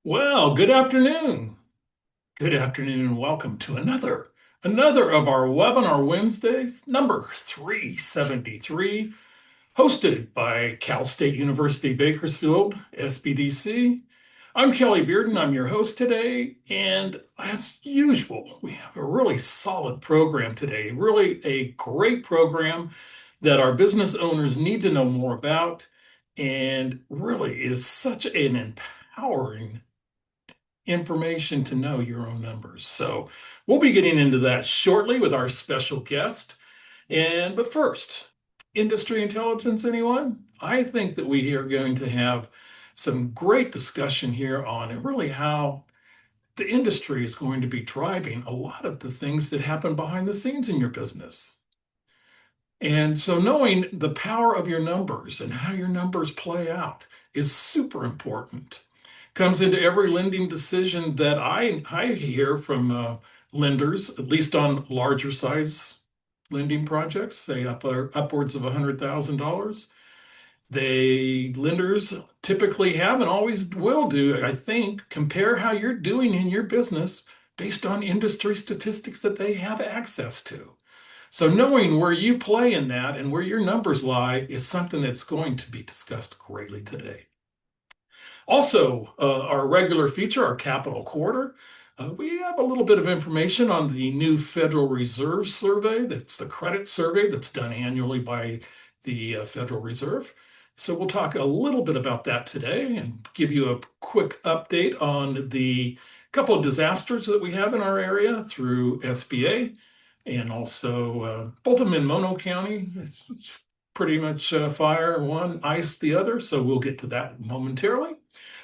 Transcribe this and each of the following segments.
Well, good afternoon. Good afternoon and welcome to another of our webinar Wednesdays, number 373, hosted by Cal State University Bakersfield, SBDC. I'm Kelly Bearden, I'm your host today, and as usual, we have a really solid program today, really a great program that our business owners need to know more about, and really is such an empowering information to know your own numbers. So we'll be getting into that shortly with our special guest. But first, industry intelligence, anyone? I think that we are going to have some great discussion here on really how the industry is going to be driving a lot of the things that happen behind the scenes in your business. And so knowing the power of your numbers and how your numbers play out is super important. Comes into every lending decision that I hear from lenders, at least on larger size lending projects, say upwards of $100,000. They lenders typically have and always will do, I think, compare how you're doing in your business based on industry statistics that they have access to. So knowing where you play in that and where your numbers lie is something that's going to be discussed greatly today. Also, our regular feature, our Capital Quarter, we have a little bit of information on the new Federal Reserve survey. That's the credit survey that's done annually by the Federal Reserve. So we'll talk a little bit about that today and give you a quick update on the couple of disasters that we have in our area through SBA and also both of them in Mono County. It's pretty much fire one, ice the other. So we'll get to that momentarily.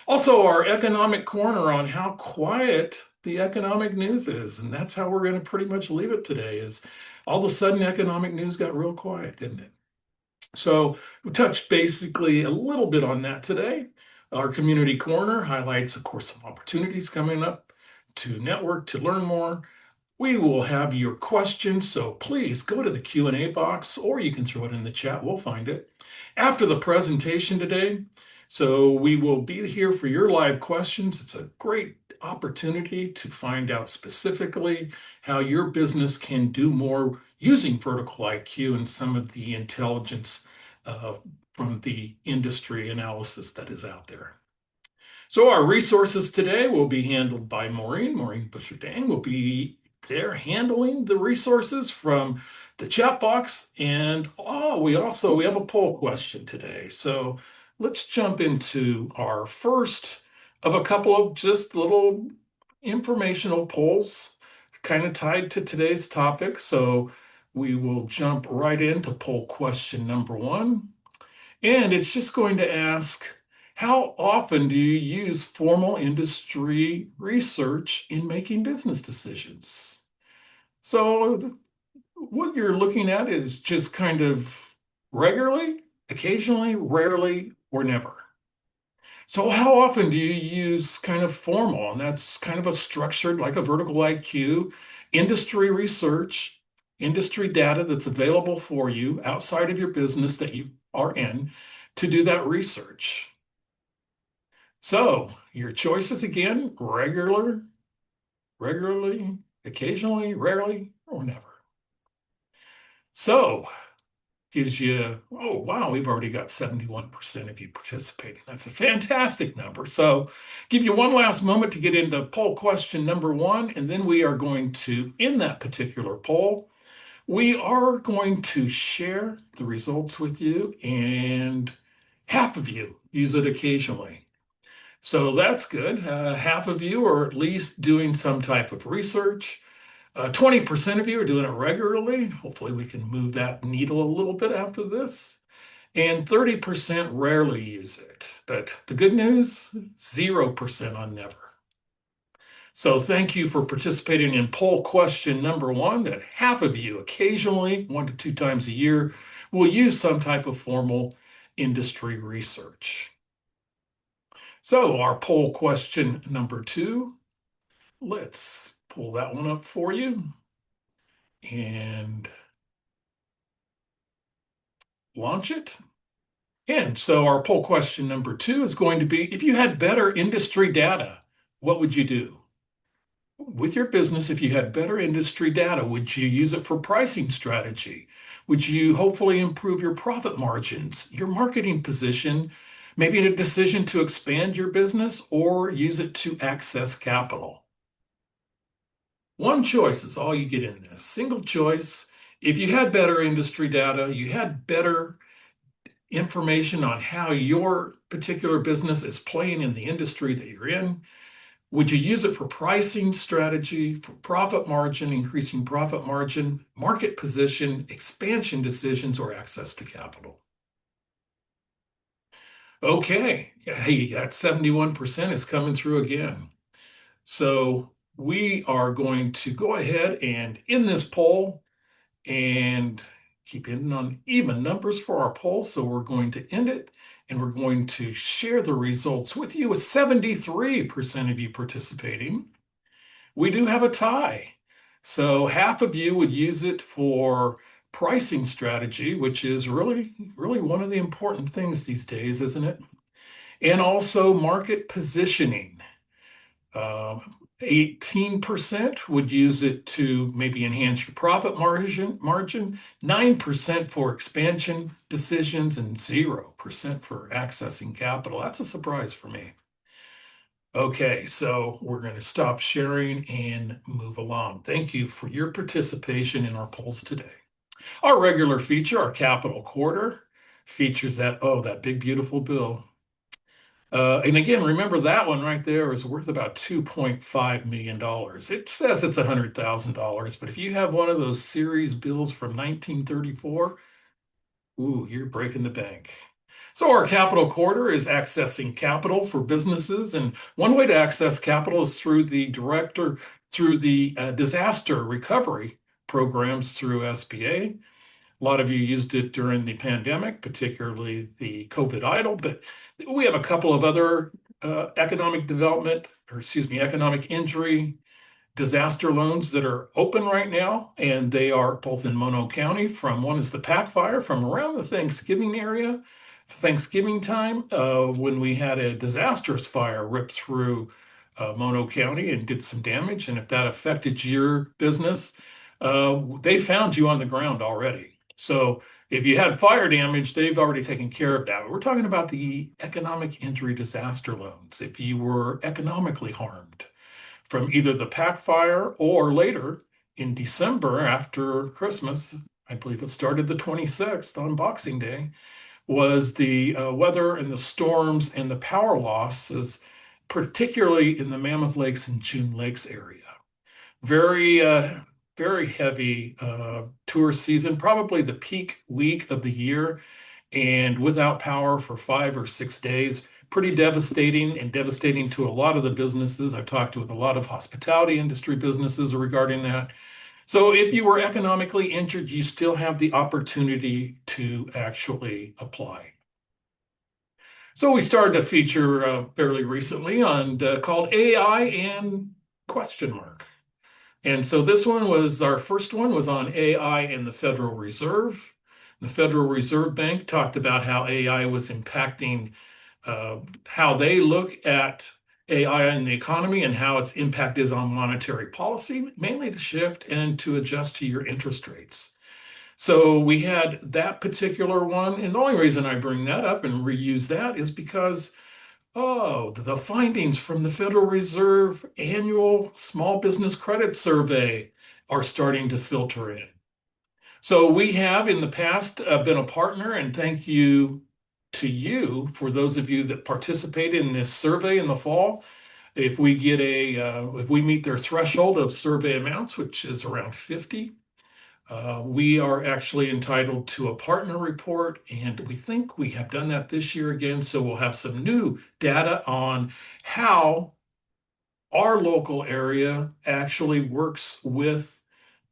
Also, our economic corner on how quiet the economic news is. And that's how we're going to pretty much leave it today is all of a sudden economic news got real quiet, didn't it? So we'll touch basically a little bit on that today. Our community corner highlights, of course, some opportunities coming up to network, to learn more. We will have your questions, so please go to the Q&A box or you can throw it in the chat. We'll find it after the presentation today. So we will be here for your live questions. It's a great opportunity to find out specifically how your business can do more using vertical IQ and some of the intelligence from the industry analysis that is out there. So our resources today will be handled by Maureen. Maureen Bouffard will be there handling the resources from the chat box. And we have a poll question today. So let's jump into our first of a couple of just little informational polls kind of tied to today's topic. So we will jump right into poll question number one. And it's just going to ask, how often do you use formal industry research in making business decisions? So what you're looking at is just kind of regularly, occasionally, rarely, or never. So how often do you use kind of formal? And that's kind of a structured, like a vertical IQ, industry research, industry data that's available for you outside of your business that you are in to do that research. So your choices again, regularly, occasionally, rarely, or never. So gives you, oh, wow, we've already got 71% of you participating. That's a fantastic number. So give you one last moment to get into poll question number one, and then we are going to, in that particular poll, we are going to share the results with you, and half of you use it occasionally. So that's good. Half of you are at least doing some type of research. 20% of you are doing it regularly. Hopefully, we can move that needle a little bit after this. And 30% rarely use it. But the good news, 0% on never. So thank you for participating in poll question number one, that half of you occasionally, 1 to 2 times a year, will use some type of formal industry research. So our poll question number two, let's pull that one up for you and launch it. And so our poll question number two is going to be, if you had better industry data what would you do? With your business, if you had better industry data, would you use it for pricing strategy? Would you hopefully improve your profit margins, your marketing position, maybe in a decision to expand your business or use it to access capital? One choice is all you get in this. Single choice. If you had better industry data, you had better information on how your particular business is playing in the industry that you're in, would you use it for pricing strategy, for profit margin, increasing profit margin, market position, expansion decisions, or access to capital? Okay, hey, that 71% is coming through again. So we are going to go ahead and end this poll and keep ending on even numbers for our poll. So we're going to end it and we're going to share the results with you with 73% of you participating. We do have a tie. So half of you would use it for pricing strategy, which is really, really one of the important things these days, isn't it? And also market positioning. Uh, 18% would use it to maybe enhance your profit margin, 9% for expansion decisions, and 0% for accessing capital. That's a surprise for me. Okay, so we're going to stop sharing and move along. Thank you for your participation in our polls today. Our regular feature, our capital quarter, features that big, beautiful bill. And again, remember that one right there is worth about $2.5 million. It says it's $100,000, but if you have one of those series bills from 1934, ooh, you're breaking the bank. So our capital quarter is accessing capital for businesses, and one way to access capital is through the disaster recovery programs through SBA. A lot of you used it during the pandemic, particularly the COVID idle, but we have a couple of other economic injury disaster loans that are open right now, and they are both in Mono County. One is the Pac Fire from around the Thanksgiving area, Thanksgiving time, when we had a disastrous fire rip through Mono County and did some damage. And if that affected your business, they found you on the ground already. So if you had fire damage, they've already taken care of that. We're talking about the economic injury disaster loans. If you were economically harmed from either the Pac Fire or later in December after Christmas, I believe it started the 26th on Boxing Day, was the weather and the storms and the power losses, particularly in the Mammoth Lakes and June Lakes area. Very, very heavy tour season, probably the peak week of the year, and without power for 5 or 6 days. Pretty devastating and devastating to a lot of the businesses. I've talked with a lot of hospitality industry businesses regarding that. So if you were economically injured, you still have the opportunity to actually apply. So we started a feature fairly recently on called AI and question mark. And so our first one was on AI and the Federal Reserve. The Federal Reserve Bank talked about how AI was impacting how they look at AI in the economy and how its impact is on monetary policy, mainly to shift and to adjust to your interest rates. So we had that particular one. And the only reason I bring that up and reuse that is because, the findings from the Federal Reserve annual small business credit survey are starting to filter in. So we have in the past been a partner, and thank you to you for those of you that participated in this survey in the fall. If we meet their threshold of survey amounts, which is around 50, we are actually entitled to a partner report, and we think we have done that this year again. So we'll have some new data on how our local area actually works with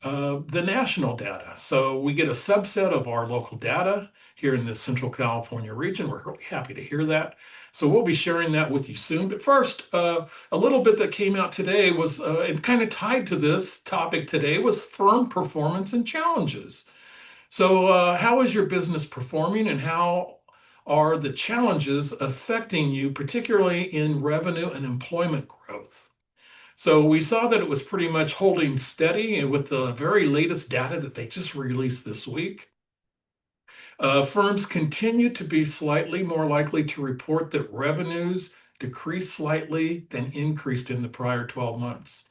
the national data. So we get a subset of our local data here in the Central California region. We're really happy to hear that. So we'll be sharing that with you soon. But first, a little bit that came out today was, and kind of tied to this topic today, was firm performance and challenges. So how is your business performing, and how are the challenges affecting you, particularly in revenue and employment growth. So we saw that it was pretty much holding steady with the very latest data that they just released this week. Firms continue to be slightly more likely to report that revenues decreased slightly than increased in the prior 12 months.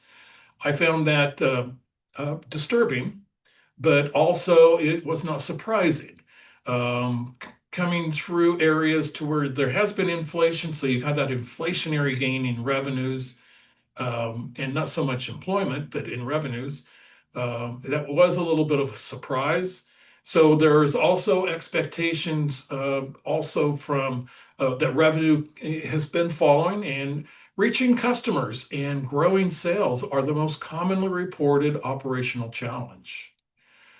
I found that disturbing, but also it was not surprising. Coming through areas to where there has been inflation, so you've had that inflationary gain in revenues, and not so much employment, but in revenues. That was a little bit of a surprise. So there's also expectations also from that revenue has been falling, and reaching customers and growing sales are the most commonly reported operational challenge.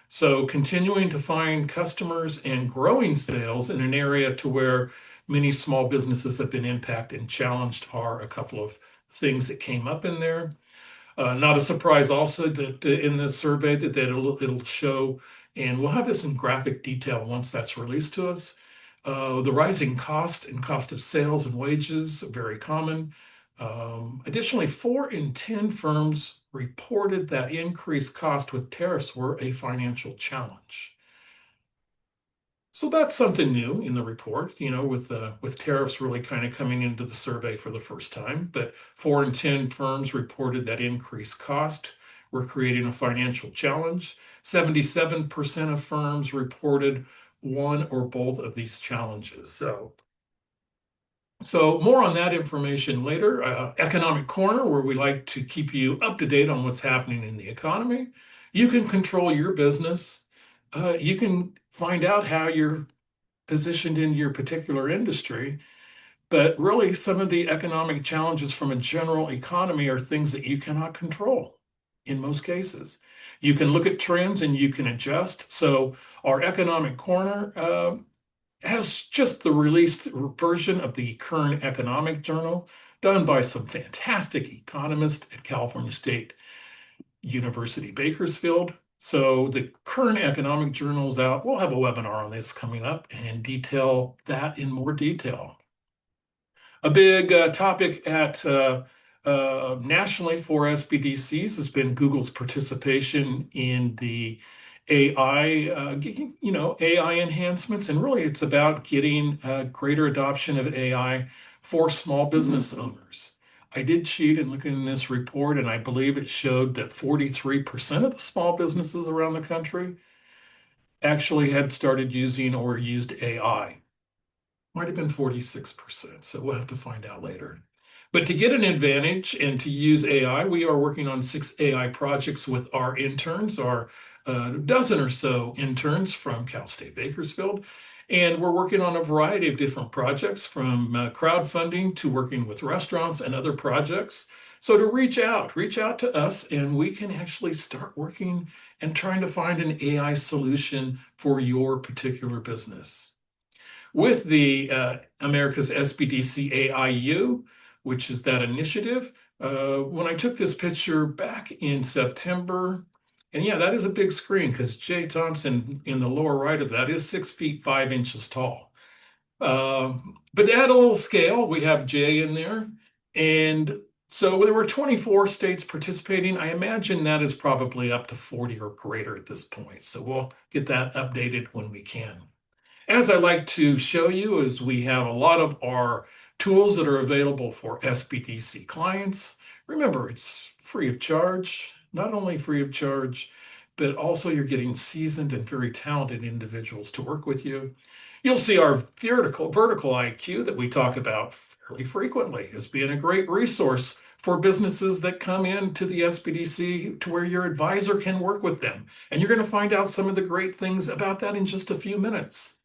So continuing to find customers and growing sales in an area to where many small businesses have been impacted and challenged are a couple of things that came up in there. Not a surprise also that in the survey that it'll show, and we'll have this in graphic detail once that's released to us. The rising cost and cost of sales and wages, very common. Additionally, 4 in 10 firms reported that increased cost with tariffs were a financial challenge. So that's something new in the report, with tariffs really kind of coming into the survey for the first time. But 4 in 10 firms reported that increased cost were creating a financial challenge. 77% of firms reported one or both of these challenges. So more on that information later. Economic Corner, where we like to keep you up to date on what's happening in the economy. You can control your business. You can find out how you're positioned in your particular industry. But really, some of the economic challenges from a general economy are things that you cannot control in most cases. You can look at trends and you can adjust. So our Economic Corner has just the released version of the current economic journal done by some fantastic economists at California State University, Bakersfield. So the current economic journal is out. We'll have a webinar on this coming up and detail that in more detail. A big topic at nationally for SBDCs has been Google's participation in the AI, AI enhancements, and really it's about getting greater adoption of AI for small business owners. I did cheat and look in this report, and I believe it showed that 43% of the small businesses around the country actually had started using or used AI. Might have been 46%, so we'll have to find out later. But to get an advantage and to use AI, we are working on 6 AI projects with our interns, our dozen or so interns from Cal State Bakersfield. And we're working on a variety of different projects from crowdfunding to working with restaurants and other projects. So to reach out to us, and we can actually start working and trying to find an AI solution for your particular business. With the America's SBDC AIU, which is that initiative, when I took this picture back in September, and yeah, that is a big screen because Jay Thompson in the lower right of that is 6 feet 5 inches tall. But to add a little scale, we have Jay in there. And so there were 24 states participating. I imagine that is probably up to 40 or greater at this point. So we'll get that updated when we can. As I like to show you, is we have a lot of our tools that are available for SBDC clients. Remember, it's free of charge, not only free of charge, but also you're getting seasoned and very talented individuals to work with you. You'll see our vertical IQ that we talk about fairly frequently as being a great resource for businesses that come into the SBDC to where your advisor can work with them. And you're going to find out some of the great things about that in just a few minutes.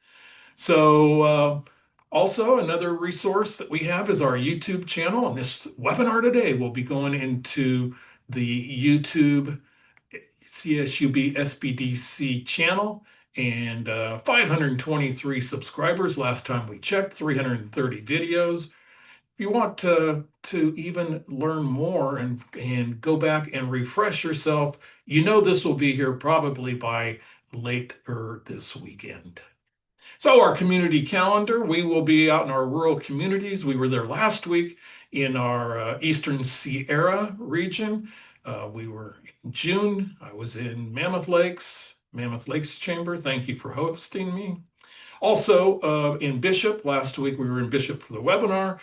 So also another resource that we have is our YouTube channel. And this webinar today will be going into the YouTube CSUB SBDC channel, and 523 subscribers last time we checked, 330 videos. If you want to even learn more and go back and refresh yourself, this will be here probably by later this weekend. So, our community calendar, we will be out in our rural communities. We were there last week in our Eastern Sierra region. We were in June. I was in Mammoth Lakes Chamber. Thank you for hosting me. Also, in Bishop, last week we were in Bishop for the webinar.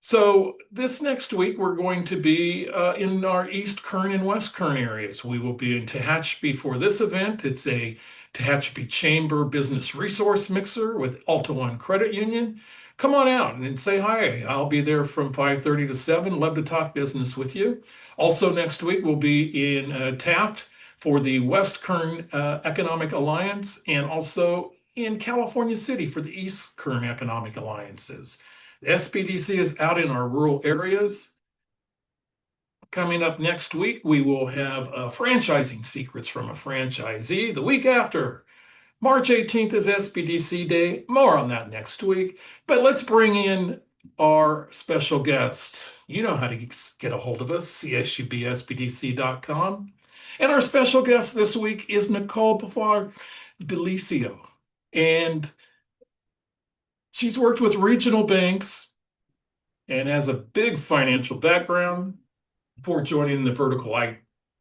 So this next week, we're going to be in our East Kern and West Kern areas. We will be in Tehachapi for this event. It's a Tehachapi Chamber Business Resource Mixer with Alta One Credit Union. Come on out and say hi. I'll be there from 5:30 to 7. Love to talk business with you. Also next week, we'll be in Taft for the West Kern Economic Alliance and also in California City for the East Kern Economic Alliances. SBDC is out in our rural areas. Coming up next week, we will have franchising secrets from a franchisee. The week after, March 18th is SBDC Day. More on that next week. But let's bring in our special guest. You know how to get a hold of us, CSUBSBDC.com. And our special guest this week is Nicolle Bouffard DeLiso. And she's worked with regional banks and has a big financial background before joining the Vertical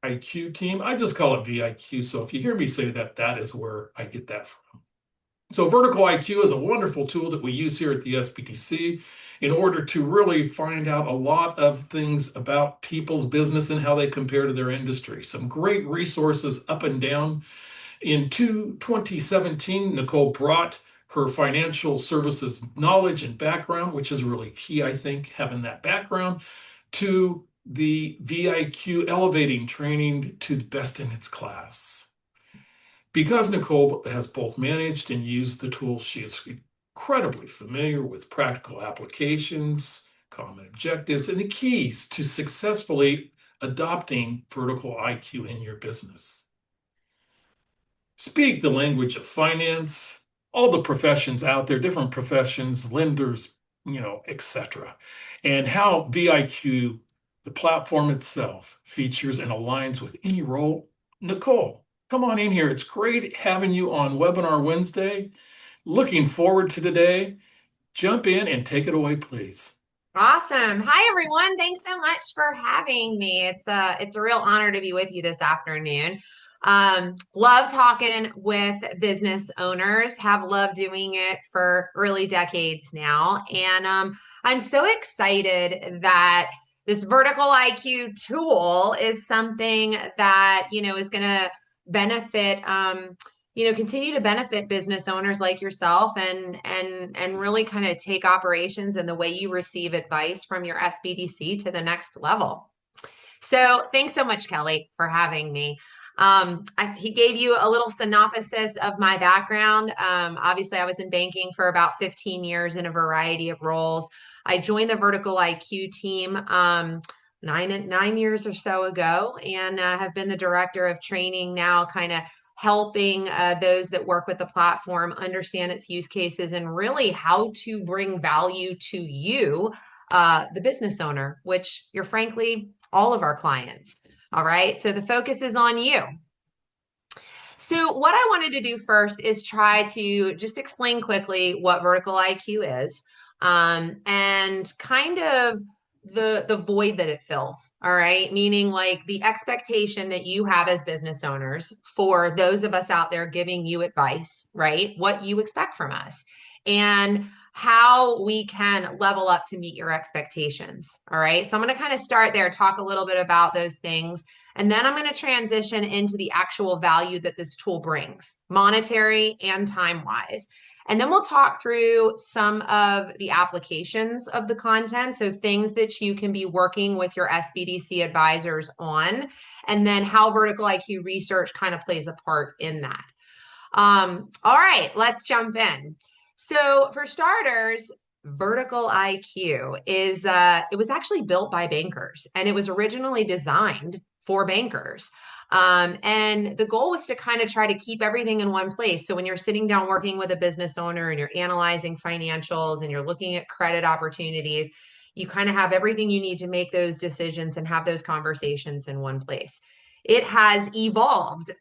IQ team. I just call it VIQ. So if you hear me say that, that is where I get that from. So Vertical IQ is a wonderful tool that we use here at the SBDC in order to really find out a lot of things about people's business and how they compare to their industry. Some great resources up and down. In 2017, Nicolle brought her financial services knowledge and background, which is really key, I think, having that background, to the VIQ elevating training to the best in its class. Because Nicolle has both managed and used the tool, she is incredibly familiar with practical applications, common objectives, and the keys to successfully adopting Vertical IQ in your business. Speak the language of finance, all the professions out there, different professions, lenders, etc. And how VIQ, the platform itself, features and aligns with any role. Nicolle, come on in here. It's great having you on Webinar Wednesday. Looking forward to today. Jump in and take it away, please. Awesome. Hi, everyone. Thanks so much for having me. It's a real honor to be with you this afternoon. Love talking with business owners, have loved doing it for really decades now. And I'm so excited that this vertical IQ tool is something that, is going to benefit continue to benefit business owners like yourself and really kind of take operations and the way you receive advice from your SBDC to the next level. So thanks so much, Kelly, for having me. He gave you a little synopsis of my background. Obviously, I was in banking for about 15 years in a variety of roles. I joined the Vertical IQ team 9 years or so ago and have been the director of training now, kind of helping those that work with the platform understand its use cases and really how to bring value to you, the business owner, which you're frankly all of our clients. All right. So the focus is on you. So what I wanted to do first is try to just explain quickly what vertical IQ is, and kind of the void that it fills. All right. Meaning like the expectation that you have as business owners for those of us out there giving you advice, right? What you expect from us and how we can level up to meet your expectations. All right. So I'm going to kind of start there, talk a little bit about those things. And then I'm going to transition into the actual value that this tool brings, monetary and time-wise. And then we'll talk through some of the applications of the content. So things that you can be working with your SBDC advisors on, and then how vertical IQ research kind of plays a part in that. All right, let's jump in. So for starters, Vertical IQ is it was actually built by bankers and it was originally designed for bankers. And the goal was to kind of try to keep everything in one place. So when you're sitting down working with a business owner and you're analyzing financials and you're looking at credit opportunities, you kind of have everything you need to make those decisions and have those conversations in one place. It has evolved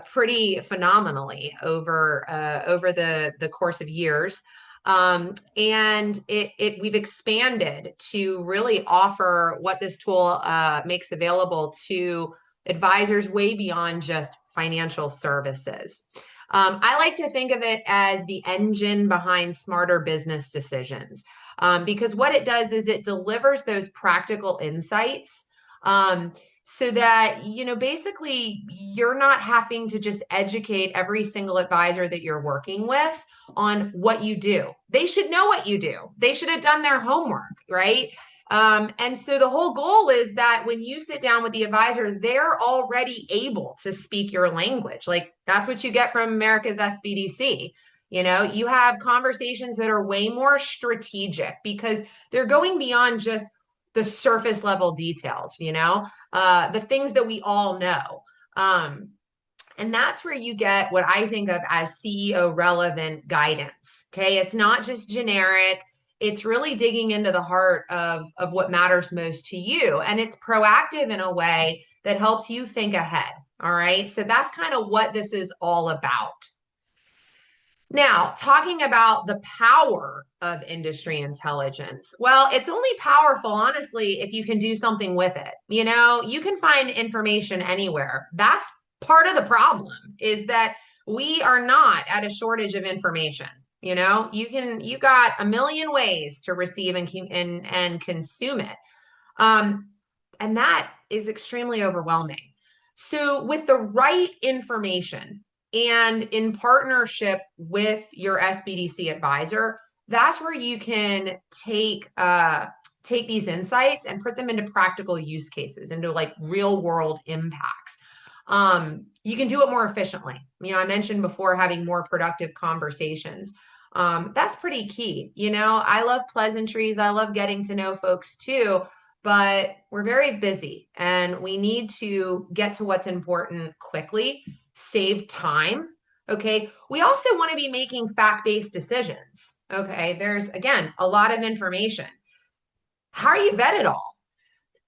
pretty phenomenally over the course of years. And we've expanded to really offer what this tool makes available to advisors way beyond just financial services. I like to think of it as the engine behind smarter business decisions, because what it does is it delivers those practical insights, so that, basically you're not having to just educate every single advisor that you're working with on what you do. They should know what you do. They should have done their homework, right? And so the whole goal is that when you sit down with the advisor, they're already able to speak your language. Like that's what you get from America's SBDC. You have conversations that are way more strategic because they're going beyond just the surface level details, the things that we all know. And that's where you get what I think of as CEO relevant guidance. Okay. It's not just generic. It's really digging into the heart of what matters most to you. And it's proactive in a way that helps you think ahead. All right. So that's kind of what this is all about. Now, talking about the power of industry intelligence. Well, it's only powerful, honestly, if you can do something with it. You can find information anywhere. That's part of the problem is that we are not at a shortage of information. You got a million ways to receive and consume it. And that is extremely overwhelming. So with the right information, and in partnership with your SBDC advisor, that's where you can take these insights and put them into practical use cases, into like real world impacts. You can do it more efficiently. I mentioned before having more productive conversations. That's pretty key. I love pleasantries. I love getting to know folks too, but we're very busy and we need to get to what's important quickly, save time. Okay. We also want to be making fact-based decisions. Okay. There's, again, a lot of information. How are you vetted all?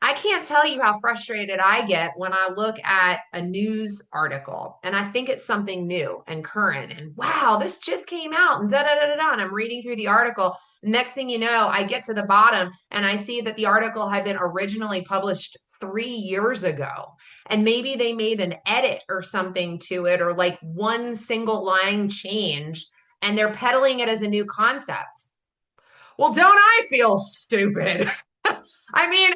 I can't tell you how frustrated I get when I look at a news article and I think it's something new and current and wow, this just came out and da da da da da. And I'm reading through the article. Next thing you know, I get to the bottom and I see that the article had been originally published 3 years ago. And maybe they made an edit or something to it, or like one single line changed, and they're peddling it as a new concept. Well, don't I feel stupid? I mean,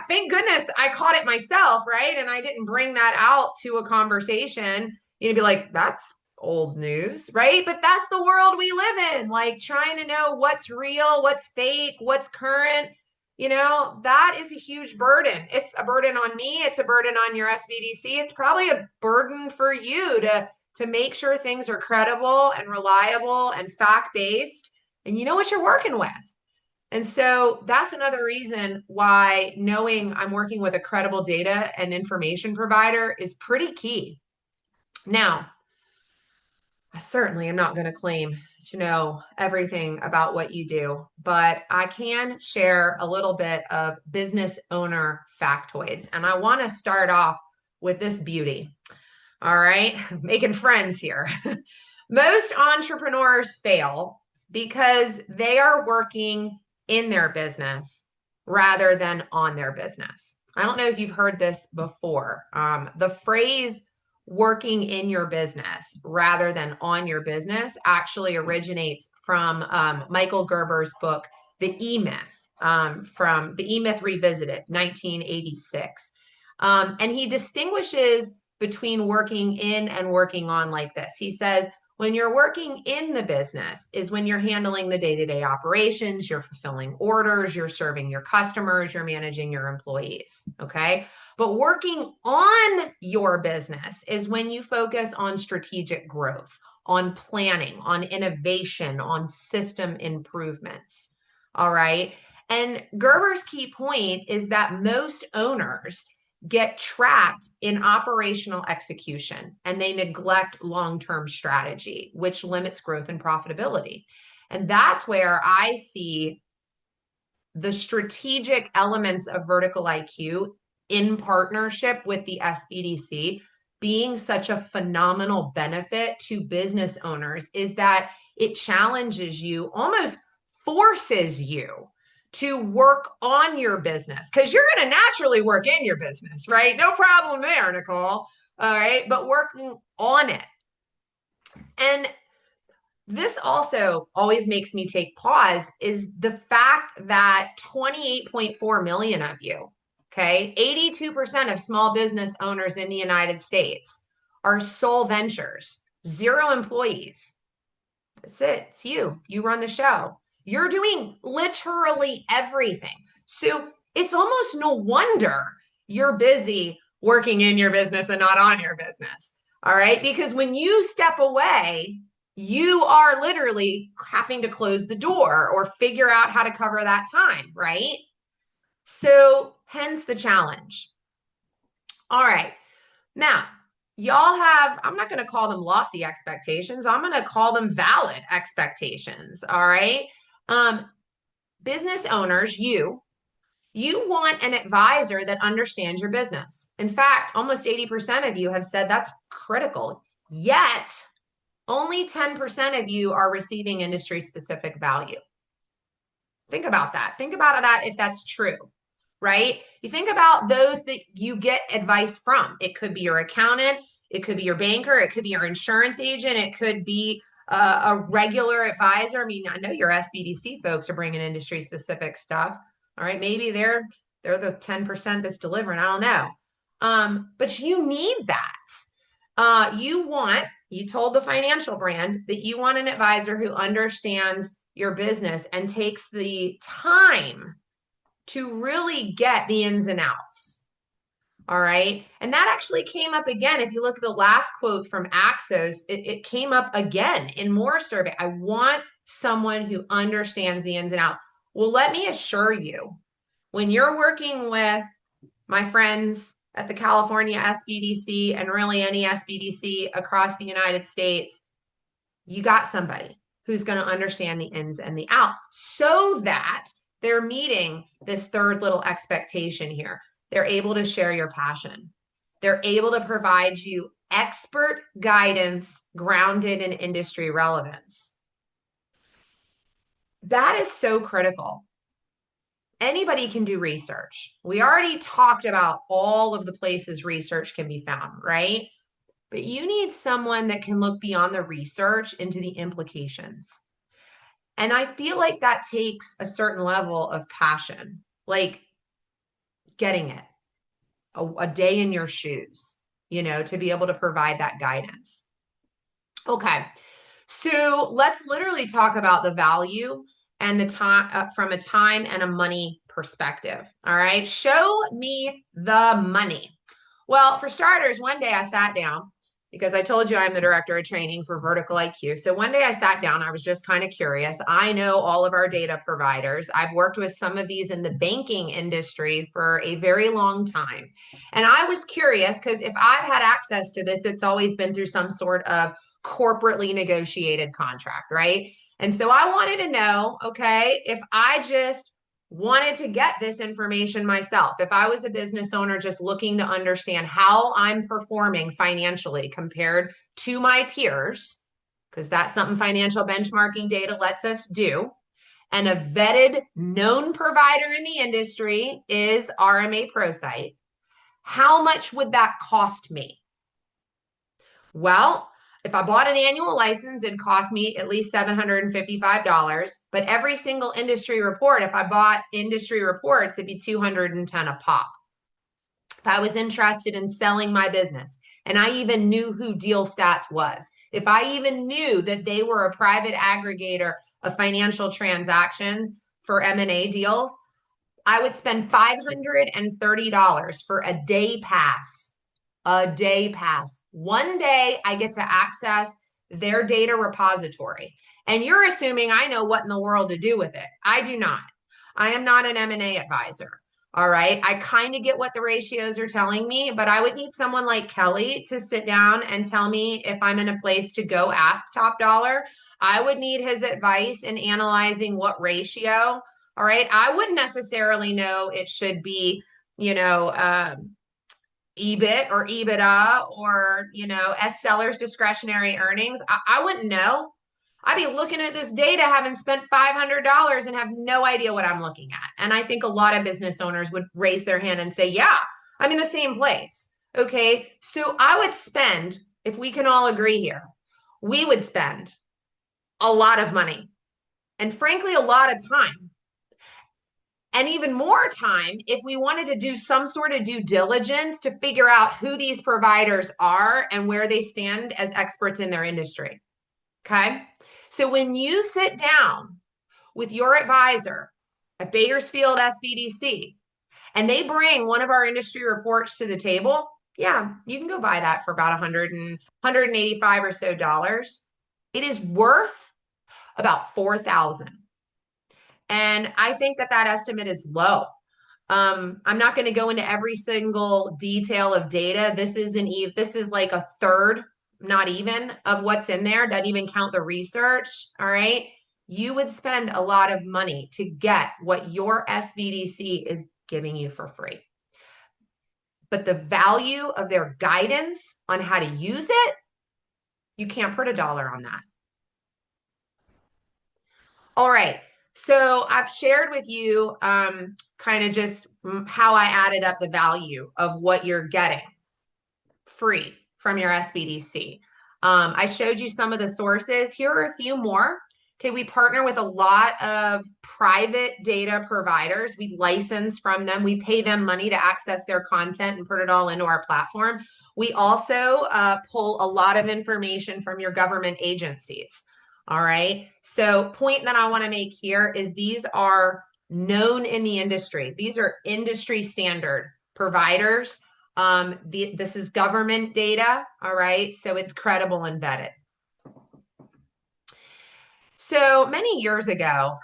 thank goodness I caught it myself, right? And I didn't bring that out to a conversation. Be like, that's old news, right? But that's the world we live in, like trying to know what's real, what's fake, what's current. That is a huge burden. It's a burden on me. It's a burden on your SBDC. It's probably a burden for you to make sure things are credible and reliable and fact-based, and you know what you're working with. And so that's another reason why knowing I'm working with a credible data and information provider is pretty key. Now, I certainly am not going to claim to know everything about what you do, but I can share a little bit of business owner factoids. And I want to start off with this beauty. All right, making friends here. Most entrepreneurs fail because they are working in their business rather than on their business. I don't know if you've heard this before. The phrase working in your business rather than on your business actually originates from Michael Gerber's book, The E-Myth, from The E-Myth Revisited, 1986. And he distinguishes between working in and working on like this. He says, when you're working in the business is when you're handling the day-to-day operations, you're fulfilling orders, you're serving your customers, you're managing your employees, okay? But working on your business is when you focus on strategic growth, on planning, on innovation, on system improvements, all right? And Gerber's key point is that most owners get trapped in operational execution and they neglect long-term strategy, which limits growth and profitability. And that's where I see the strategic elements of vertical IQ in partnership with the SBDC being such a phenomenal benefit to business owners is that it challenges you, almost forces you to work on your business, because you're going to naturally work in your business, right? No problem there, Nicolle. All right. But working on it. And this also always makes me take pause is the fact that 28.4 million of you, okay, 82% of small business owners in the United States are sole ventures, 0 employees. That's it. It's you. You run the show. You're doing literally everything. So it's almost no wonder you're busy working in your business and not on your business. All right. Because when you step away, you are literally having to close the door or figure out how to cover that time. Right. So hence the challenge. All right. Now, y'all have, I'm not going to call them lofty expectations. I'm going to call them valid expectations. All right. Business owners, you want an advisor that understands your business. In fact, almost 80% of you have said that's critical. Yet, only 10% of you are receiving industry specific value. Think about that. Think about that if that's true, right? You think about those that you get advice from. It could be your accountant, it could be your banker, it could be your insurance agent, it could be a regular advisor. I mean, I know your SBDC folks are bringing industry specific stuff. All right, maybe they're the 10% that's delivering. I don't know. But you need that. You told the financial brand that you want an advisor who understands your business and takes the time to really get the ins and outs. All right. And that actually came up again. If you look at the last quote from Axos, it came up again in more survey. I want someone who understands the ins and outs. Well, let me assure you, when you're working with my friends at the California SBDC and really any SBDC across the United States, you got somebody who's going to understand the ins and the outs so that they're meeting this third little expectation here. They're able to share your passion. They're able to provide you expert guidance grounded in industry relevance. That is so critical. Anybody can do research. We already talked about all of the places research can be found, right? But you need someone that can look beyond the research into the implications. And I feel like that takes a certain level of passion, like getting it, a day in your shoes, to be able to provide that guidance. Okay. So let's literally talk about the value and the time from a time and a money perspective. All right. Show me the money. Well, for starters, one day I sat down because I told you I'm the director of training for Vertical IQ. So one day I sat down, I was just kind of curious. I know all of our data providers. I've worked with some of these in the banking industry for a very long time. And I was curious because if I've had access to this, it's always been through some sort of corporately negotiated contract, right? And so I wanted to know, okay, if I just wanted to get this information myself, if I was a business owner just looking to understand how I'm performing financially compared to my peers, because that's something financial benchmarking data lets us do, and a vetted known provider in the industry is RMA ProSite, how much would that cost me? Well, if I bought an annual license, it'd cost me at least $755. But every single industry report, if I bought industry reports, it'd be $210 a pop. If I was interested in selling my business and I even knew who Deal Stats was, if I even knew that they were a private aggregator of financial transactions for M&A deals, I would spend $530 for a day pass. A day pass. One day I get to access their data repository. And you're assuming I know what in the world to do with it. I do not. I am not an M&A advisor. All right. I kind of get what the ratios are telling me, but I would need someone like Kelly to sit down and tell me if I'm in a place to go ask top dollar. I would need his advice in analyzing what ratio. All right. I wouldn't necessarily know it should be, EBIT or EBITDA or, S sellers discretionary earnings, I wouldn't know. I'd be looking at this data, having spent $500 and have no idea what I'm looking at. And I think a lot of business owners would raise their hand and say, yeah, I'm in the same place. Okay. So I would spend, if we can all agree here, we would spend a lot of money and frankly, a lot of time and even more time if we wanted to do some sort of due diligence to figure out who these providers are and where they stand as experts in their industry. Okay. So when you sit down with your advisor at Bakersfield SBDC and they bring one of our industry reports to the table, yeah, you can go buy that for about 185 or so dollars. It is worth about 4,000. And I think that that estimate is low. I'm not going to go into every single detail of data. This is like a third, not even, of what's in there. Doesn't even count the research. All right. You would spend a lot of money to get what your SBDC is giving you for free. But the value of their guidance on how to use it, you can't put a dollar on that. All right. So I've shared with you kind of just how I added up the value of what you're getting free from your SBDC. I showed you some of the sources. Here are a few more. Okay, we partner with a lot of private data providers. We license from them. We pay them money to access their content and put it all into our platform. We also pull a lot of information from your government agencies. All right. So point that I want to make here is these are known in the industry. These are industry standard providers. This is government data. All right. So it's credible and vetted. So many years ago,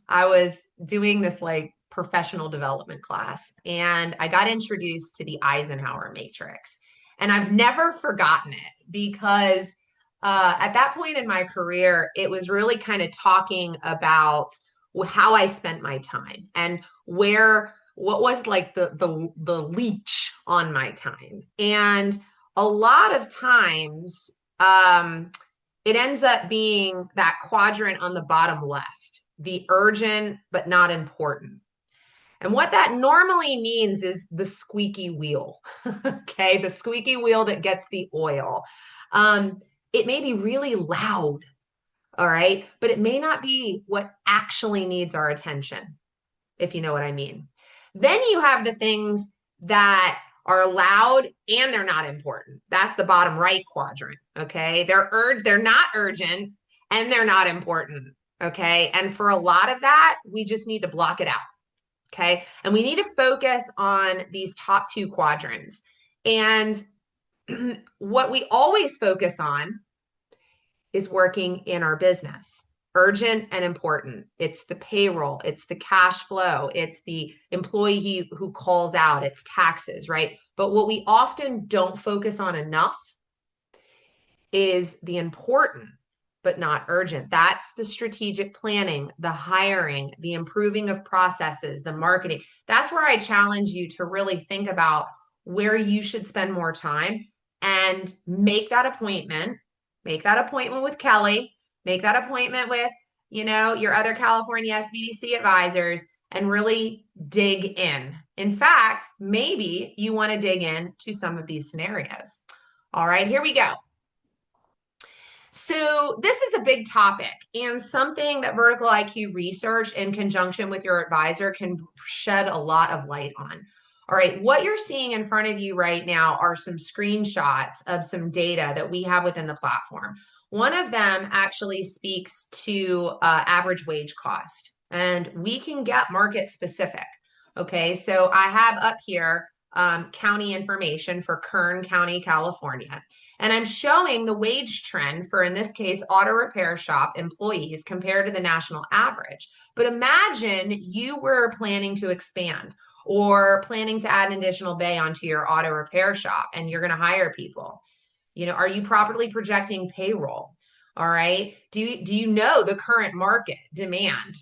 I was doing this like professional development class and I got introduced to the Eisenhower matrix. And I've never forgotten it because at that point in my career, it was really kind of talking about how I spent my time and what was like the leech on my time. And a lot of times, it ends up being that quadrant on the bottom left, the urgent but not important. And what that normally means is the squeaky wheel, okay? The squeaky wheel that gets the oil. It may be really loud, all right? But it may not be what actually needs our attention, if you know what I mean. Then you have the things that are loud and they're not important. That's the bottom right quadrant, okay? They're not urgent and they're not important, okay? And for a lot of that, we just need to block it out, okay? And we need to focus on these top two quadrants. And what we always focus on is working in our business. Urgent and important. It's the payroll, it's the cash flow, it's the employee who calls out, it's taxes, right? But what we often don't focus on enough is the important but not urgent. That's the strategic planning, the hiring, the improving of processes, the marketing. That's where I challenge you to really think about where you should spend more time and make that appointment. Make that appointment with Kelly. Make that appointment with, your other California SBDC advisors and really dig in. In fact, maybe you want to dig in to some of these scenarios. All right, here we go. So this is a big topic and something that Vertical IQ research in conjunction with your advisor can shed a lot of light on. All right, what you're seeing in front of you right now are some screenshots of some data that we have within the platform. One of them actually speaks to average wage cost, and we can get market specific. Okay, so I have up here county information for Kern County, California. And I'm showing the wage trend for, in this case, auto repair shop employees compared to the national average. But imagine you were planning to expand or planning to add an additional bay onto your auto repair shop and you're going to hire people. Are you properly projecting payroll? All right. Do you know the current market demand,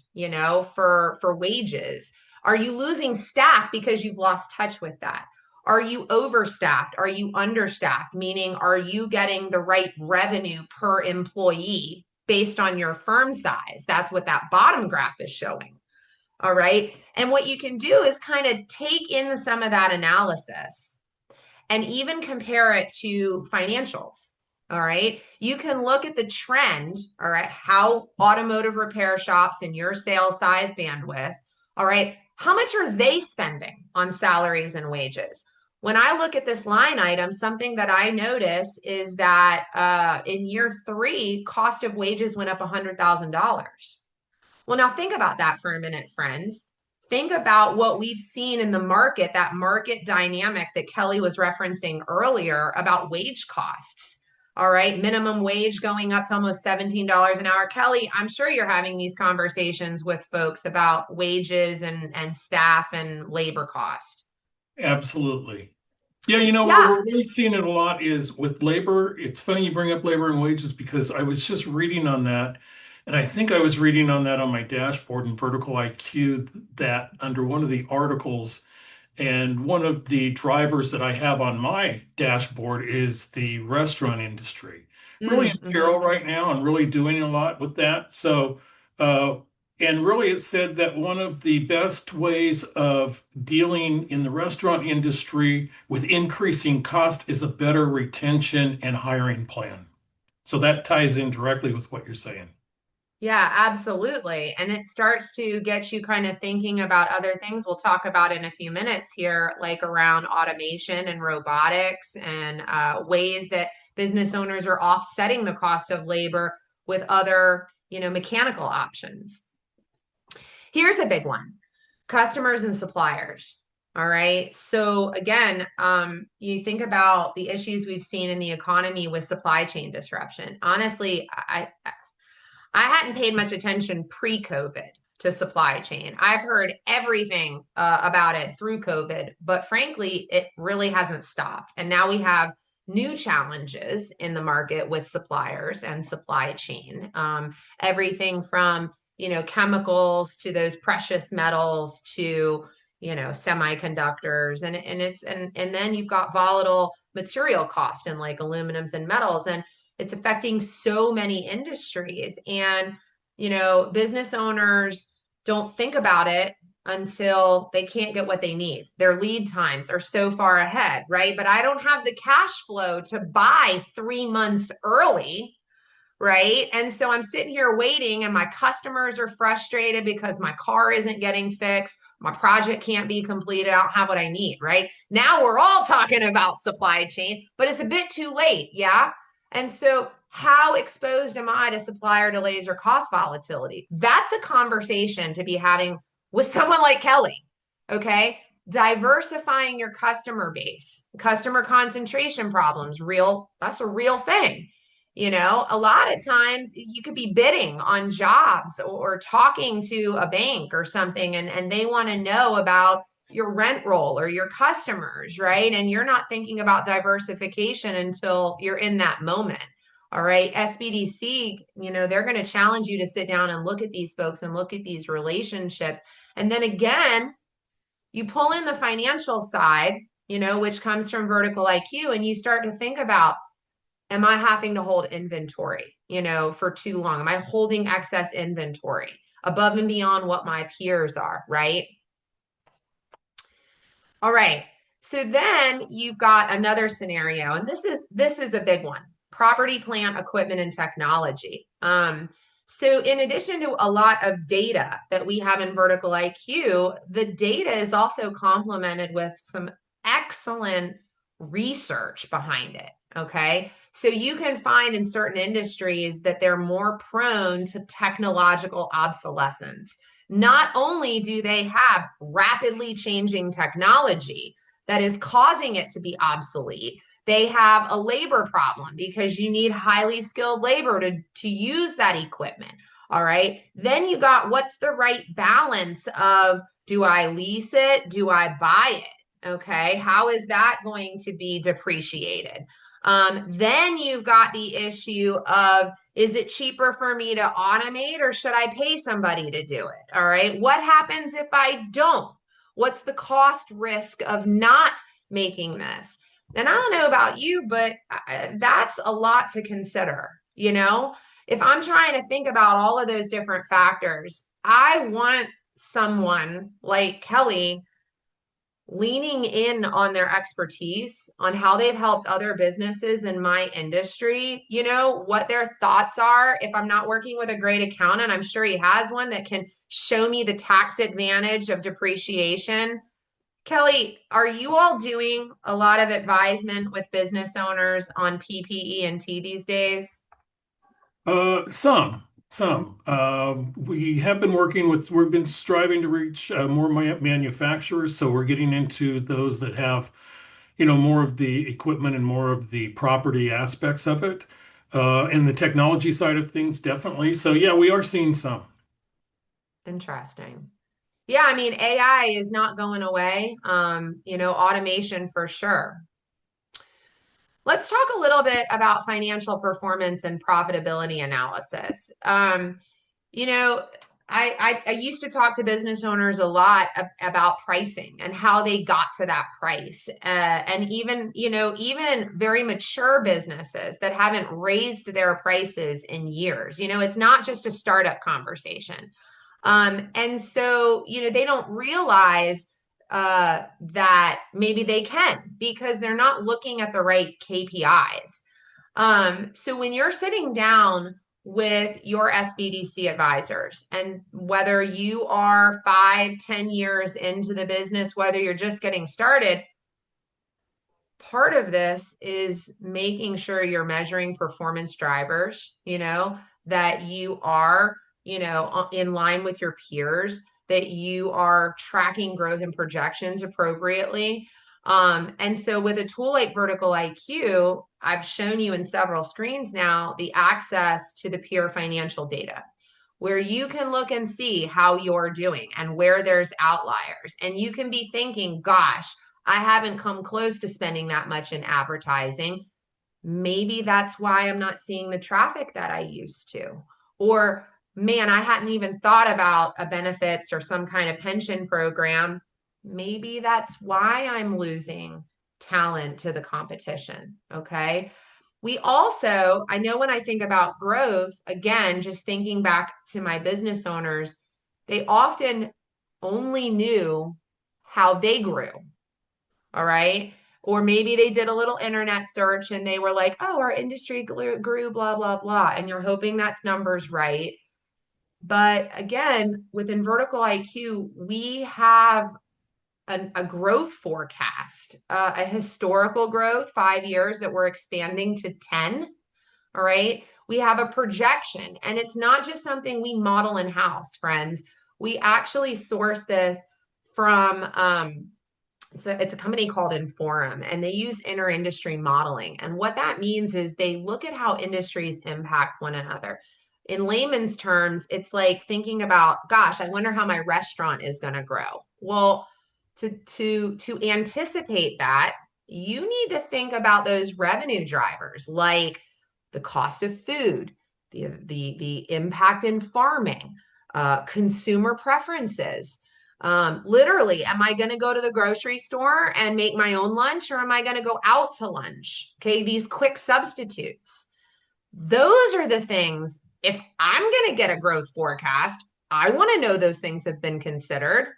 for wages? Are you losing staff because you've lost touch with that? Are you overstaffed? Are you understaffed? Meaning, are you getting the right revenue per employee based on your firm size? That's what that bottom graph is showing. All right. And what you can do is kind of take in some of that analysis and even compare it to financials. All right. You can look at the trend, all right, how automotive repair shops in your sales size bandwidth, all right, how much are they spending on salaries and wages? When I look at this line item, something that I notice is that in year 3, cost of wages went up $100,000. Well, now think about that for a minute, friends. Think about what we've seen in the market, that market dynamic that Kelly was referencing earlier about wage costs. All right, minimum wage going up to almost $17 an hour. Kelly, I'm sure you're having these conversations with folks about wages and staff and labor cost. Absolutely. Yeah, where Yeah. we're really seeing it a lot is with labor. It's funny you bring up labor and wages because I was just reading on that. And I think I was reading on that on my dashboard in Vertical IQ that under one of the articles, and one of the drivers that I have on my dashboard is the restaurant industry. Really in Mm-hmm. peril right now and really doing a lot with that. So, uh, and really it said that one of the best ways of dealing in the restaurant industry with increasing cost is a better retention and hiring plan. So that ties in directly with what you're saying. Yeah, absolutely. And it starts to get you kind of thinking about other things we'll talk about in a few minutes here, like around automation and robotics and ways that business owners are offsetting the cost of labor with other, mechanical options. Here's a big one: customers and suppliers. All right. So again, you think about the issues we've seen in the economy with supply chain disruption. Honestly, I hadn't paid much attention pre-COVID to supply chain. I've heard everything about it through COVID, but frankly, it really hasn't stopped. And now we have new challenges in the market with suppliers and supply chain. Everything from chemicals to those precious metals to semiconductors, and then you've got volatile material cost and like aluminums and metals, and it's affecting so many industries. And, business owners don't think about it until they can't get what they need. Their lead times are so far ahead, right? But I don't have the cash flow to buy 3 months early, right? And so I'm sitting here waiting, and my customers are frustrated because my car isn't getting fixed. My project can't be completed. I don't have what I need, right? Now we're all talking about supply chain, but it's a bit too late. Yeah. And so, how exposed am I to supplier delays or cost volatility? That's a conversation to be having with someone like Kelly. Okay. Diversifying your customer base, customer concentration problems, that's a real thing. A lot of times you could be bidding on jobs or talking to a bank or something, and they want to know about your rent roll or your customers, right? And you're not thinking about diversification until you're in that moment. All right. SBDC, they're going to challenge you to sit down and look at these folks and look at these relationships. And then again, you pull in the financial side, which comes from Vertical IQ, and you start to think about, am I having to hold inventory, for too long? Am I holding excess inventory above and beyond what my peers are, right? All right. So then you've got another scenario, and this is a big one: property, plant, equipment, and technology. So in addition to a lot of data that we have in Vertical IQ, the data is also complemented with some excellent research behind it. Okay. So you can find in certain industries that they're more prone to technological obsolescence. Not only do they have rapidly changing technology that is causing it to be obsolete, they have a labor problem because you need highly skilled labor to use that equipment. All right. Then you got, what's the right balance of, do I lease it? Do I buy it? Okay. How is that going to be depreciated? Then you've got the issue of, is it cheaper for me to automate or should I pay somebody to do it? All right. What happens if I don't? What's the cost risk of not making this. And I don't know about you, but that's a lot to consider. If I'm trying to think about all of those different factors, I want someone like Kelly leaning in on their expertise, on how they've helped other businesses in my industry, what their thoughts are. If I'm not working with a great accountant, I'm sure he has one that can show me the tax advantage of depreciation. Kelly, are you all doing a lot of advisement with business owners on PPE&T these days? Some, some. We have been we've been striving to reach more manufacturers, so we're getting into those that have, more of the equipment and more of the property aspects of it, and the technology side of things, definitely. So yeah, we are seeing some. Interesting. Yeah, I mean, AI is not going away. Automation for sure. Let's talk a little bit about financial performance and profitability analysis. You know, I used to talk to business owners a lot about pricing and how they got to that price. And even very mature businesses that haven't raised their prices in years. It's not just a startup conversation. And so, they don't realize that maybe they can because they're not looking at the right KPIs. So when you're sitting down with your SBDC advisors, and whether you are 5, 10 years into the business, whether you're just getting started, part of this is making sure you're measuring performance drivers, that you are, in line with your peers, that you are tracking growth and projections appropriately. And so with a tool like Vertical IQ, I've shown you in several screens now the access to the peer financial data where you can look and see how you're doing and where there's outliers. And you can be thinking, gosh, I haven't come close to spending that much in advertising. Maybe that's why I'm not seeing the traffic that I used to. Or, man, I hadn't even thought about a benefits or some kind of pension program. Maybe that's why I'm losing talent to the competition. Okay. We also, I know when I think about growth, again, just thinking back to my business owners, they often only knew how they grew. All right. Or maybe they did a little internet search and they were like, oh, our industry grew, blah, blah, blah. And you're hoping that's numbers right. But again, within Vertical IQ, we have a growth forecast, a historical growth, 5 years that we're expanding to 10. All right. We have a projection, and it's not just something we model in house, friends. We actually source this from it's a company called Inforum, and they use inter-industry modeling. And what that means is they look at how industries impact one another. In layman's terms, it's like thinking about, gosh, I wonder how my restaurant is going to grow. Well, to anticipate that, you need to think about those revenue drivers like the cost of food, the impact in farming, consumer preferences. Literally, am I going to go to the grocery store and make my own lunch, or am I going to go out to lunch? Okay, these quick substitutes. Those are the things. If I'm going to get a growth forecast, I want to know those things have been considered.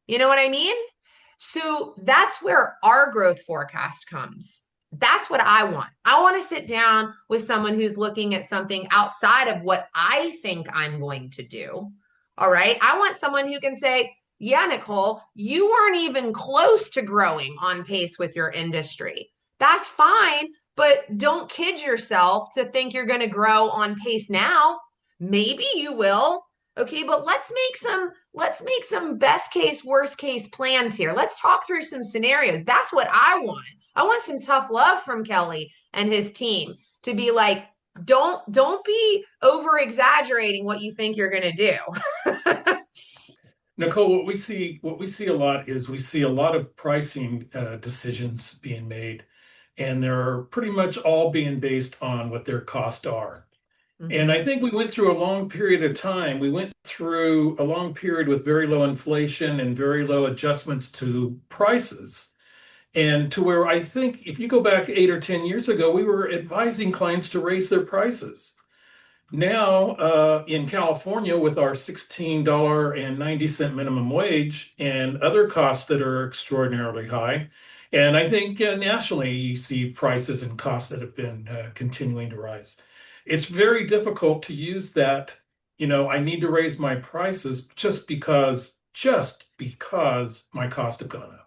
You know what I mean? So that's where our growth forecast comes. That's what I want. I want to sit down with someone who's looking at something outside of what I think I'm going to do. All right. I want someone who can say, yeah, Nicolle, you weren't even close to growing on pace with your industry. That's fine, but don't kid yourself to think you're going to grow on pace now. Maybe you will. Okay, but let's make some best case, worst case plans here. Let's talk through some scenarios. That's what I want. I want some tough love from Kelly and his team to be like, don't be over exaggerating what you think you're going to do. Nicolle, what we see a lot is we see a lot of pricing decisions being made, and they're pretty much all being based on what their costs are. And I think we went through a long period of time. We went through a long period with very low inflation and very low adjustments to prices. And to where I think if you go back 8 or 10 years ago, we were advising clients to raise their prices. Now, in California, with our $16.90 minimum wage and other costs that are extraordinarily high, and I think nationally you see prices and costs that have been continuing to rise. It's very difficult to use that, I need to raise my prices just because my costs have gone up.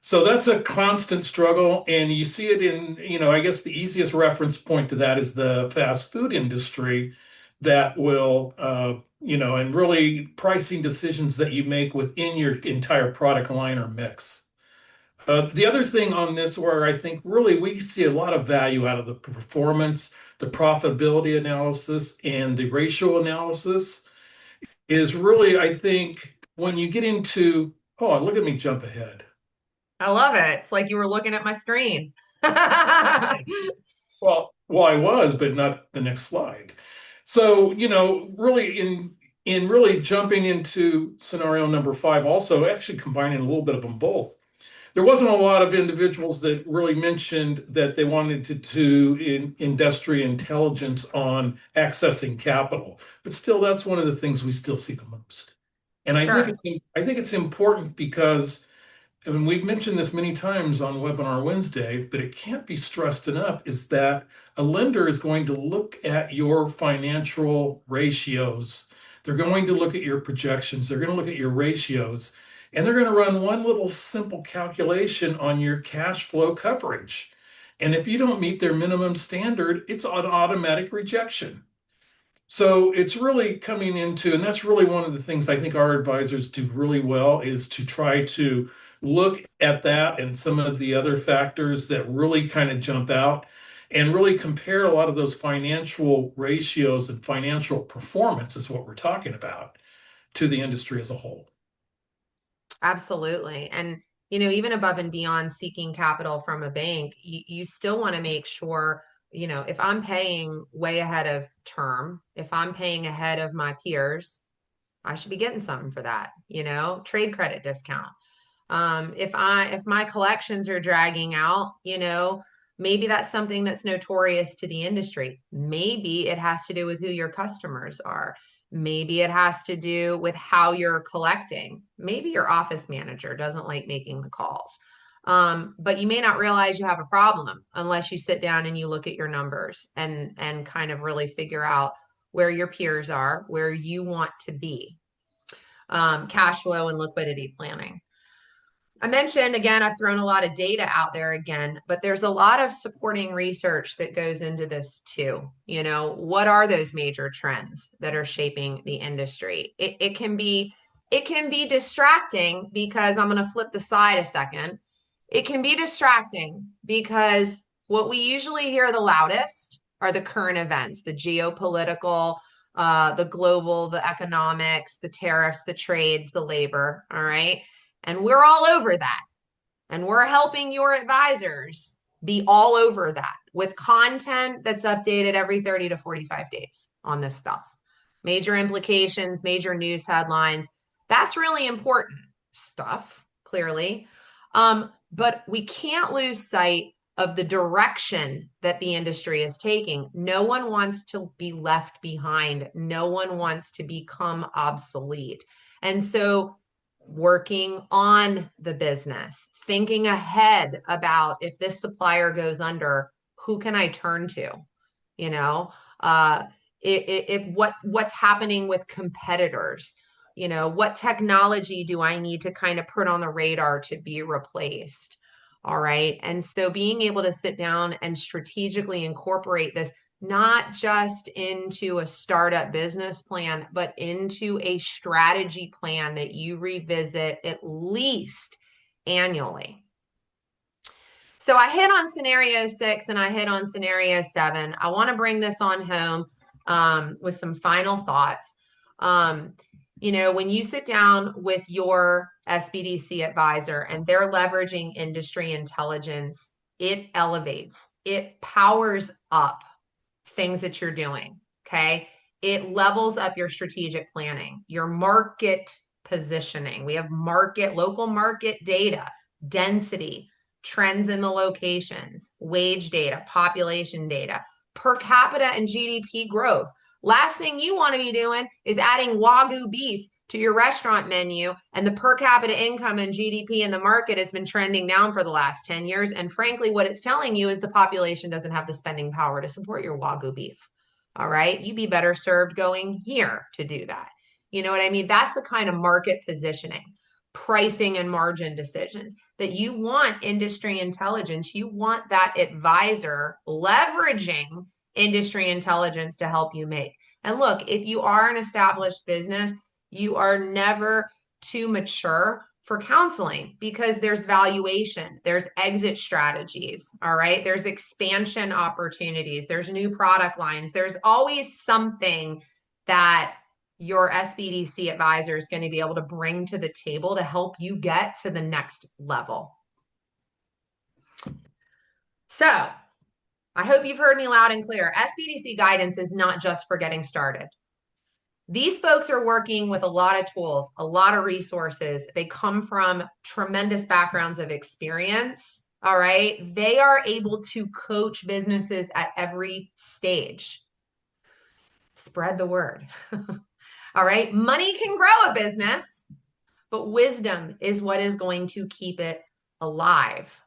So that's a constant struggle, and you see it in, I guess the easiest reference point to that is the fast food industry that will, and really pricing decisions that you make within your entire product line or mix. The other thing on this, where I think really we see a lot of value out of the performance, the profitability analysis, and the ratio analysis, is really, I think, when you get into, oh, look at me jump ahead. I love it. It's like you were looking at my screen. Well, I was, but not the next slide. So, really in really jumping into scenario number five, also actually combining a little bit of them both. There wasn't a lot of individuals that really mentioned that they wanted to do in industry intelligence on accessing capital, but still, that's one of the things we still see the most. And Sure. I think it's important because, and we've mentioned this many times on Webinar Wednesday, but it can't be stressed enough, is that a lender is going to look at your financial ratios. They're going to look at your projections. They're going to look at your ratios, and they're going to run one little simple calculation on your cash flow coverage. And if you don't meet their minimum standard, it's an automatic rejection. So it's really coming into, and that's really one of the things I think our advisors do really well, is to try to look at that and some of the other factors that really kind of jump out and really compare a lot of those financial ratios and financial performance, is what we're talking about, to the industry as a whole. Absolutely. And, even above and beyond seeking capital from a bank, you still want to make sure, if I'm paying way ahead of term, if I'm paying ahead of my peers, I should be getting something for that, trade credit discount. If my collections are dragging out, maybe that's something that's notorious to the industry. Maybe it has to do with who your customers are. Maybe it has to do with how you're collecting. Maybe your office manager doesn't like making the calls. But you may not realize you have a problem unless you sit down and you look at your numbers and kind of really figure out where your peers are, where you want to be. Cash flow and liquidity planning. I mentioned again, I've thrown a lot of data out there again, but there's a lot of supporting research that goes into this too. What are those major trends that are shaping the industry? It can be distracting, because I'm going to flip the side a second. It can be distracting because what we usually hear the loudest are the current events, the geopolitical, the global, the economics, the tariffs, the trades, the labor. All right. And we're all over that. And we're helping your advisors be all over that with content that's updated every 30 to 45 days on this stuff. Major implications, major news headlines. That's really important stuff, clearly. But we can't lose sight of the direction that the industry is taking. No one wants to be left behind. No one wants to become obsolete. And so working on the business, thinking ahead about, if this supplier goes under, who can I turn to? You know, if what's happening with competitors, what technology do I need to kind of put on the radar to be replaced? All right. And so being able to sit down and strategically incorporate this, not just into a startup business plan, but into a strategy plan that you revisit at least annually. So I hit on scenario 6 and I hit on scenario 7. I want to bring this on home with some final thoughts. When you sit down with your SBDC advisor and they're leveraging industry intelligence, it elevates, it powers up things that you're doing. Okay. It levels up your strategic planning, your market positioning. We have local market data, density, trends in the locations, wage data, population data, per capita and GDP growth. Last thing you want to be doing is adding Wagyu beef to your restaurant menu, and the per capita income and GDP in the market has been trending down for the last 10 years. And frankly, what it's telling you is the population doesn't have the spending power to support your Wagyu beef. All right. You'd be better served going here to do that. You know what I mean? That's the kind of market positioning, pricing, and margin decisions that you want industry intelligence. You want that advisor leveraging industry intelligence to help you make. And look, if you are an established business, you are never too mature for counseling because there's valuation, there's exit strategies, all right? There's expansion opportunities, there's new product lines. There's always something that your SBDC advisor is going to be able to bring to the table to help you get to the next level. So I hope you've heard me loud and clear. SBDC guidance is not just for getting started. These folks are working with a lot of tools, a lot of resources. They come from tremendous backgrounds of experience. All right. They are able to coach businesses at every stage. Spread the word. All right. Money can grow a business, but wisdom is what is going to keep it alive.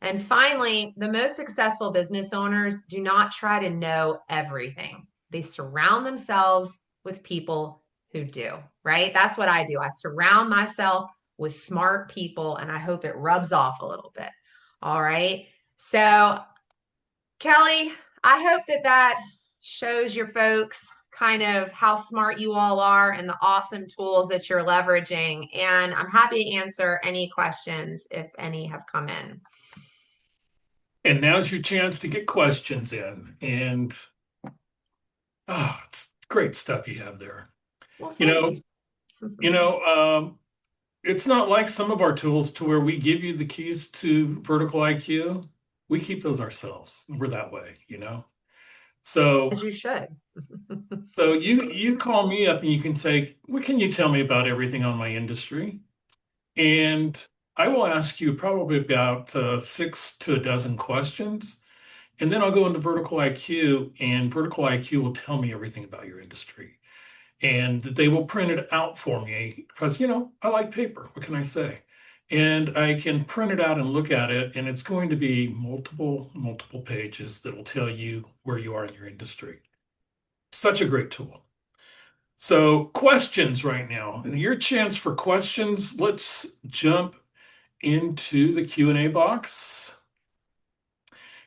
And finally, the most successful business owners do not try to know everything. They surround themselves with people who do, right? That's what I do. I surround myself with smart people, and I hope it rubs off a little bit. All right. So, Kelly, I hope that shows your folks kind of how smart you all are and the awesome tools that you're leveraging. And I'm happy to answer any questions if any have come in. And now's your chance to get questions in. And it's great stuff you have there. Well, thank you. It's not like some of our tools to where we give you the keys to vertical IQ. We keep those ourselves. We're that way, So as you should. So you call me up and you can say, what can you tell me about everything on my industry? And I will ask you probably about 6 to a dozen questions. And then I'll go into vertical IQ, and vertical IQ will tell me everything about your industry. And they will print it out for me because, I like paper. What can I say? And I can print it out and look at it, and it's going to be multiple pages that will tell you where you are in your industry. Such a great tool. So questions right now, and your chance for questions. Let's jump into the Q&A box.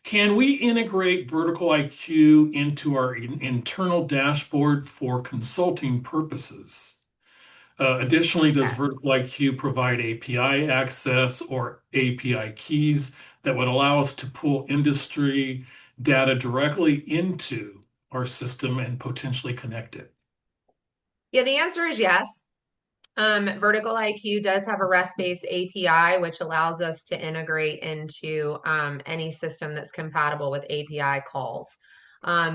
Can we integrate vertical IQ into our internal dashboard for consulting purposes? Additionally, does vertical IQ provide API access or API keys that would allow us to pull industry data directly into our system and potentially connect it? Yeah, the answer is yes. Vertical IQ does have a REST-based API, which allows us to integrate into any system that's compatible with API calls.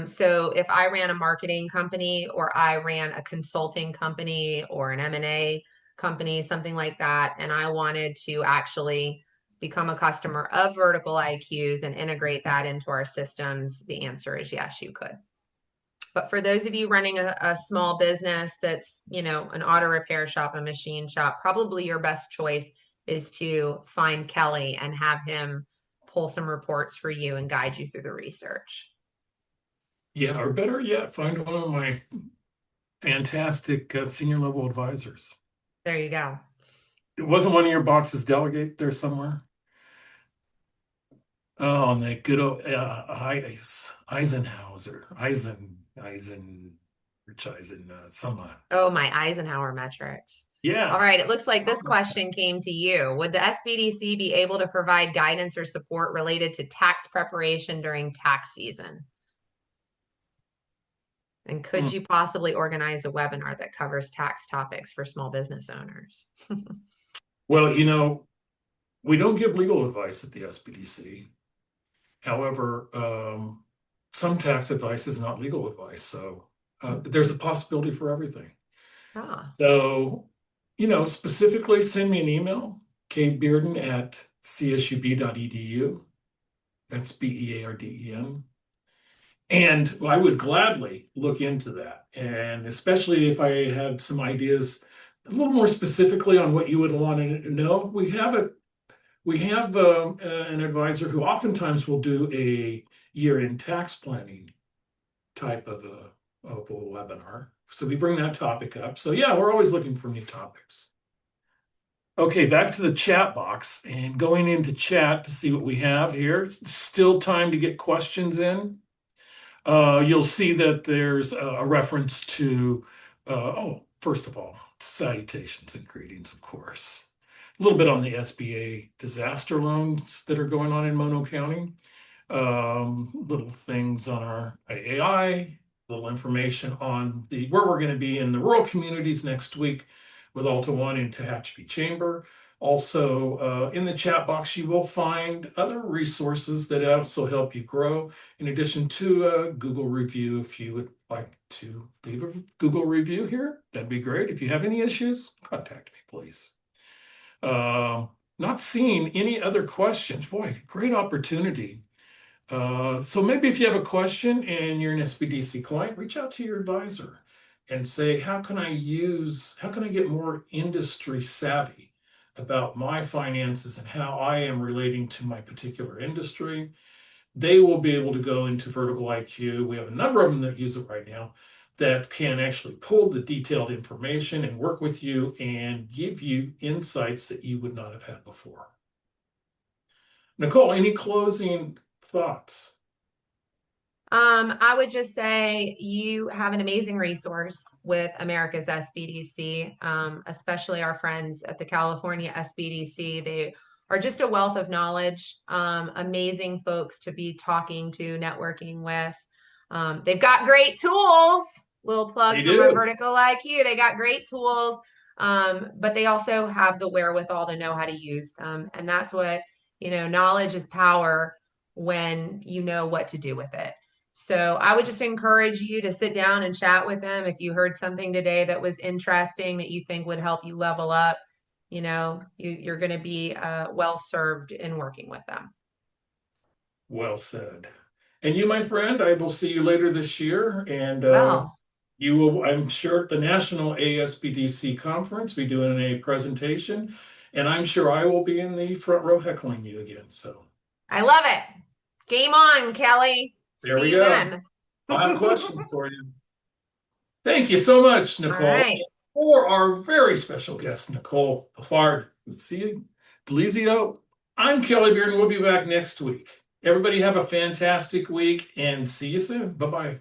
So if I ran a marketing company or I ran a consulting company or an M&A company, something like that, and I wanted to actually become a customer of Vertical IQs and integrate that into our systems, the answer is yes, you could. But for those of you running a small business that's, an auto repair shop, a machine shop, probably your best choice is to find Kelly and have him pull some reports for you and guide you through the research. Yeah, or better yet, find one of my fantastic senior level advisors. There you go. It wasn't one of your boxes delegate there somewhere? Oh, and the good old Eisenhower, Oh, my Eisenhower metrics. Yeah. All right. It looks like this question came to you. Would the SBDC be able to provide guidance or support related to tax preparation during tax season? And could you possibly organize a webinar that covers tax topics for small business owners? Well, we don't give legal advice at the SBDC. However, some tax advice is not legal advice. So there's a possibility for everything. So, specifically send me an email, kbearden at CSUB.edu. That's BEARDEN. And I would gladly look into that. And especially if I had some ideas a little more specifically on what you would want to know. We have an advisor who oftentimes will do a year-end tax planning type of a webinar. So we bring that topic up. So yeah, we're always looking for new topics. Okay, back to the chat box and going into chat to see what we have here. Still time to get questions in. You'll see that there's a reference to, first of all, salutations and greetings, of course. A little bit on the SBA disaster loans that are going on in Mono County. Little things on our AI, little information on where we're going to be in the rural communities next week with Alta One in Tehachapi Chamber. Also, in the chat box, you will find other resources that also help you grow, in addition to a Google review. If you would like to leave a Google review here, that'd be great. If you have any issues, contact me, please. Not seeing any other questions. Boy, great opportunity. So maybe if you have a question and you're an SBDC client, reach out to your advisor and say, how can I get more industry savvy about my finances and how I am relating to my particular industry? They will be able to go into Vertical IQ. We have a number of them that use it right now that can actually pull the detailed information and work with you and give you insights that you would not have had before. Nicolle, any closing thoughts? I would just say you have an amazing resource with America's SBDC, especially our friends at the California SBDC. They are just a wealth of knowledge, amazing folks to be talking to, networking with. They've got great tools. Little plug They for my do. Vertical IQ. They got great tools, but they also have the wherewithal to know how to use them. And that's what, knowledge is power when you know what to do with it. So I would just encourage you to sit down and chat with them. If you heard something today that was interesting that you think would help you level up, you're going to be well served in working with them. Well said. And you, my friend, I will see you later this year. And Well, you will, I'm sure, at the National ASBDC conference, be doing a presentation. And I'm sure I will be in the front row heckling you again. So I love it. Game on, Kelly. there See we you go. then. I'll have questions for you. Thank you so much, All Nicolle. right. And for our very special guest, Nicolle Bouffard DeLiso, I'm Kelly Bearden. We'll be back next week. Everybody have a fantastic week and see you soon. Bye-bye.